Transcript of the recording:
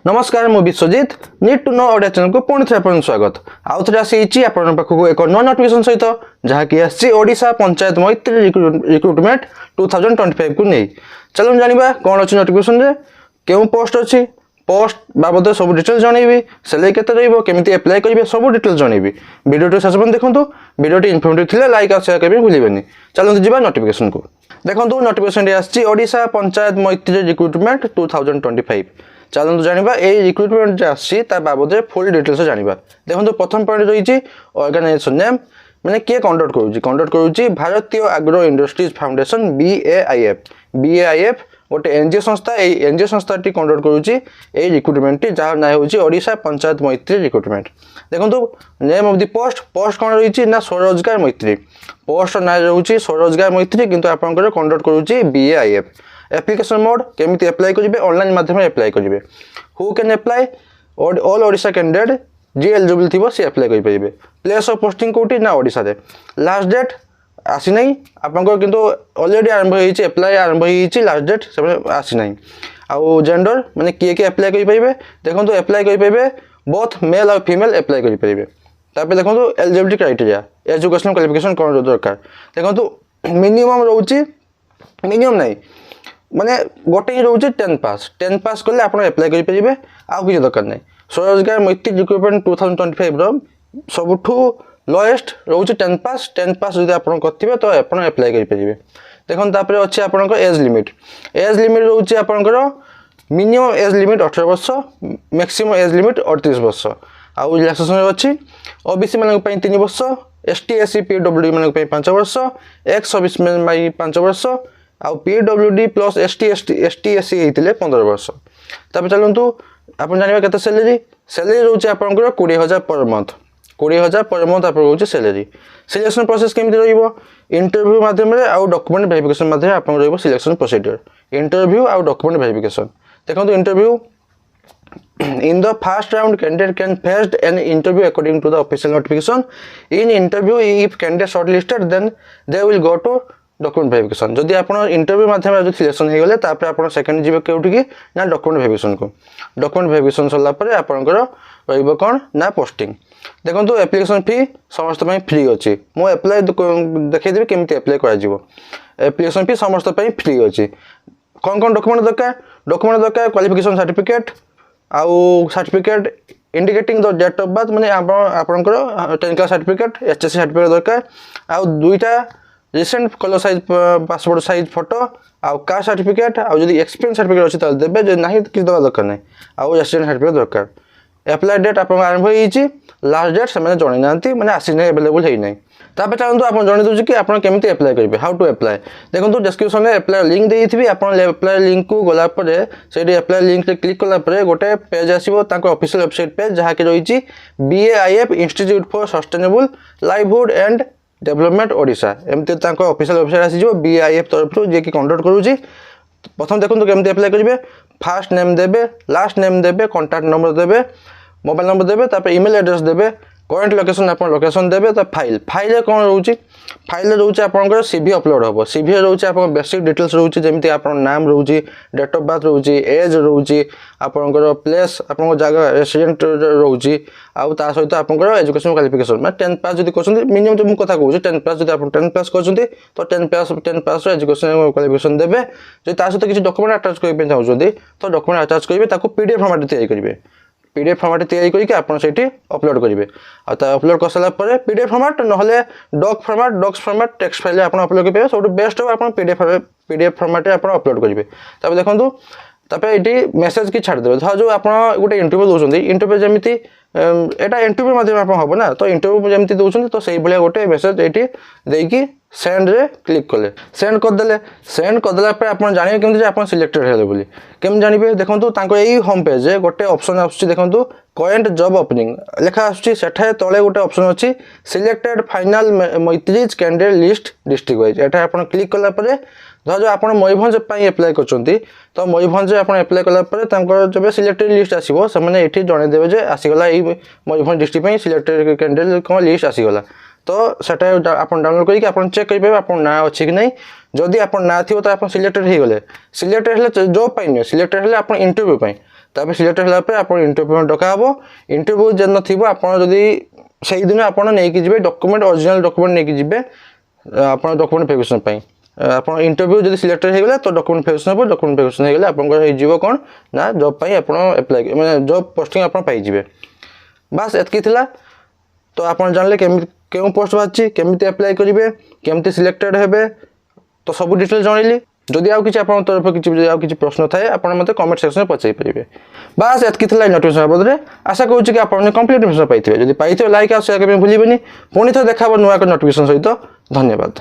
नमस्कार मु Biswajit need to know audio channel को पुणी थे स्वागत आउ थे आसी आपण पाखक एक नुआ नोटिफिकेशन सहित जहाँकि आसी ओडिशा पंचायत मैत्री रिक्रुटमेंट 2025 को नहीं चलो जाना कौन अच्छी नोटिफिकेशन रे क्यों पोस्ट अच्छी पोस्ट बाबद सब डिटेल जनइबी सैलरी केते रहइबो केमिति अप्लाई करिवे सब डिटेल जनइबी वीडियो शेष पर्यंत देखंतु वीडियो इन्फॉर्मेटिव थिले लाइक और शेयर करबे भूलिबेनी चलो जिबा नोटिफिकेशन को देखंतु नोटिफिकेशन रे आसी ओडिशा पंचायत मैत्री रिक्रुटमेंट 2025 चलते जाना ये रिक्रुटमेंट आसी बाबद फुल डिटेल्स जाना देखो प्रथम पॉइंट रही ऑर्गेनाइजेशन नेम मैंने किए कंडक्ट करुच्ची भारतीय एग्रो इंडस्ट्रीज फाउंडेशन BAIF गोटे एनजीओ संस्था एनजीओ संस्था कंडक्ट करुच्ची ये रिक्रुटमेंट जहाँ ना हूँ ओडिशा पंचायत मैत्री रिक्रुटमेंट देखो नेम ऑफ द पोस्ट कौन रही ना स्वरोजगार मैत्री पोस्ट ना रोचे स्वरोजगार मैत्री किंतु आपंकर कंडक्ट करुच्ची BAIF एप्लिकेशन मोड केमिति अप्लाई करेंगे ऑनलाइन माध्यम अप्लाई करेंगे who can apply all Odisha candidate जी एलिजिबल थी सी अप्लाई करेंगे प्लेस ऑफ पोस्टिंग कौटी ना ओडिशा रे लास्ट डेट आसी ना आपंकर किंतु ऑलरेडी आरंभ होती अप्लाई आरंभ होती लास्ट डेट से आसी ना आउ जेंडर माने किए किए अप्लाई करेंगे देखो अप्लाई करेंगे बोथ मेल और फीमेल अप्लाई करेंगे तापर देखो एलिजिबिलिटी क्राइटेरिया एजुकेशनल क्वालिफिकेशन कौन दरकार देखो मिनिमम रोचे मिनिमम नहीं माने गोटे ही रोचे 10 पास कले आप अप्लाई करेंगे आउ किसी दरकार नहीं स्वरोजगार मैत्री रिक्रुटमेंट 2025 रो सबुठू लोएस्ट रोचे 10 पास जब आप करेंगे तो आप अप्लाई करेंगे देखो तापर अच्छे आप एज लिमिट रोचे आपंकर मिनिमम एज लिमिट 18 वर्ष मैक्सिमम एज लिमिट 38 वर्ष आउ रिलैक्सेशन अच्छी ओबीसी मान 3 वर्ष ST SC PWD मान 5 वर्ष एक्स सर्विस मैन 5 वर्ष आउ PWD प्लस ST SC होते 15 वर्ष तापर चलतु आप जानवा के सैलरी रोचे आपंकर 20,000 पर मंथ 20,000 पर मंथ आप रोचे सैलरी सिलेक्शन प्रोसेस केमती रहिबो इंटरव्यू माध्यम आउ डॉक्यूमेंट वेरिफिकेशन माध्यम आप रहिबो सिलेक्शन प्रोसीजर इंटरव्यू आउ डॉक्यूमेंट वेरिफिकेशन देखो interview in the first round candidate can face an interview according to the official notification in interview if candidate shortlisted then they will go to document verification जदि आप interview माध्यम जो selection हो गले तापर आप second जीवे केउठी की ना डॉक्यूमेंट वेरिफिकेशन को डॉक्यूमेंट वेरिफिकेशन सरला पर आपनकर रहइबो कोन ना पोस्टिंग देखंतु एप्लिकेशन फी समस्त पई फ्री अछि मो अप्लाई देखै देबे केमती अप्लाई करा जिवो एप्लिकेशन फी समस्त पई फ्री अछि कोन डॉक्यूमेंट दरकार क्वालिफिकेशन सर्टिफिकेट आउ certificate indicating the date of birth माने आपनकर 10 क्लास सर्टिफिकेट HSC सर्टिफिकेट दरकार आउ दुईटा recent colour size passport size photo आउ कास्ट सर्टिफिकेट आउ जदि एक्सपीरियंस सर्टिफिकेट अच्छी तो देबे जे नाही किछ दवा दरकार नहीं आउ रेसिडेंट सर्टिफिकेट दरकार अप्लाई डेट आप आरंभ होईची लास्ट डेट से जन ना मैंने आसी ना अवेलेबल है नहीं तापर चलते आप जन दूसरी कि आप केमती अप्लाई करेंगे हाउ टू अप्लाई देखो डिस्क्रिप्शन में अप्लाई लिंक देती आप अप्लाई लिंक को गलापर से अप्लाई लिंक क्लिक कलापर गोटे पेज आसो ऑफिशियल वेबसाइट पेज जहाँ की रही BAIF institute for sustainable livelihood and development Odisha एमती ऑफिशियल वेबसाइट आसीजो BAIF तरफ जी की कंडक्ट करुँची प्रथम देखो केमती अप्लाई करेंगे फास्ट नेम देवे लास्ट नेम देवे कॉन्टैक्ट नंबर देवे मोबाइल नंबर देवे तापर ईमेल एड्रेस देवे करंट लोकेशन आप लोकेशन देवे तो फाइल कौन रोचे फाइल रोचे आपंकर CV अपलोड हम CV रोचे आप बेसिक डिटेल्स रोचे जमी आप नाम रोचे डेट ऑफ बर्थ रोचे एज रोचे आपंकर प्लेस आप जगह रेसिडेंट रोचे आउ ता सहित आपंकर एजुकेशन क्वालिफिकेशन मैं 10 पास जब कर मिनिमम जो मुझे कथा कहूँ 10 पास जब आप 10 पास कर तो 10 पास एजुकेशन क्वालिफिकेशन देवे जो ता सहित किसी डॉक्यूमेंट अटैच करने चाहते तो डॉक्यूमेंट अटैच करेंगे PDF फॉर्मेट तैयारी करेंगे PDF फॉर्मेट तैयारी करके आप अपलोड करेंगे अपलोड कर सारा PDF फॉर्मेट ना डॉक्स फॉर्मेट टेक्स्ट फाइल आप अपलोड करेंगे सब बेस्ट हो PDF फॉर्मेट आप अपलोड करेंगे तब देखो तापर ये मेसेज की छाड़देवे धर जो आप गोटे इंटरव्यू दौरान इंटरव्यू जमी यहाँ इंटरव्यू माध्यम आप हम ना तो इंटरव्यू जमी दौरान तो से भाया गोटे मेसेज ये देकी सेंड रे क्लिक कले सेंड करदेला आप जानवे केमती आप सिलेक्टेड है बोली केम जानवे देखो यही होम पेज गोटे ऑप्शन आसुची देखो करेंट जॉब ओपनिंग लेखा आसुची सेठा तले गोटे ऑप्शन अच्छी सिलेक्टेड फाइनल मैत्रीज candidate list district wise Etah आप क्लिक कलापर धर जो आप मयूरभंज अप्लाई कर तो मयूरभंज आप अप्लाई कलापर जब सिलेक्टेड लिस्ट आसो से ये जनईदेवे जे आसीगला मयूरभंज डिस्ट्रिक्ट सिलेक्टेड कैंडिडेट कौन लिस्ट आसीगला तो सेटा आप डाउनलोड करके आप चेक करेंगे आप ना अच्छी कि नहीं जदि आप ना थी तो आप सिलेक्टेड हो गले सिलेक्टेड जॉब पाई सिलेक्टेड आप इंटरव्यू तापर सिलेक्ट होला पे आपण इंटरव्यू डका हबो इंटरव्यू जन नथिबो आपण जदी सेही दिन आपण नै कि जिवे डॉक्यूमेंट ओरिजिनल डॉक्यूमेंट नै कि जिवे आपण डॉक्यूमेंट वेरिफिकेशन पई आपण इंटरव्यू जदी सिलेक्टेड हे गेला तो डॉक्यूमेंट वेरिफिकेशन हो डॉक्यूमेंट वेरिफिकेशन हे गेला आपण को हे जीवो कोन ना जॉब पई आपण अप्लाई माने जॉब पोस्टिंग आपण पाई जिवे बस एतकी थिला तो आपण जानले केउ पोस्ट बाची केमिति अप्लाई करिवे केमिति सिलेक्टेड हेबे तो सब डिटेल जानली जदि आउ किछि आपण तरफ किछि आउ किछि प्रश्न थाए आपण मते कमेंट सेक्शन में पचाई परिबे बस एतकी थिला नोटिफिकेशन बदरे आशा करूछि कि आपण कंप्लीट इन्फॉर्मेशन पाइथिबे जदि पाइथिबे लाइक आ शेयर करबे भूलिबेनी पुनी तो देखाबो नुवा नोटिफिकेशन सहित धन्यवाद।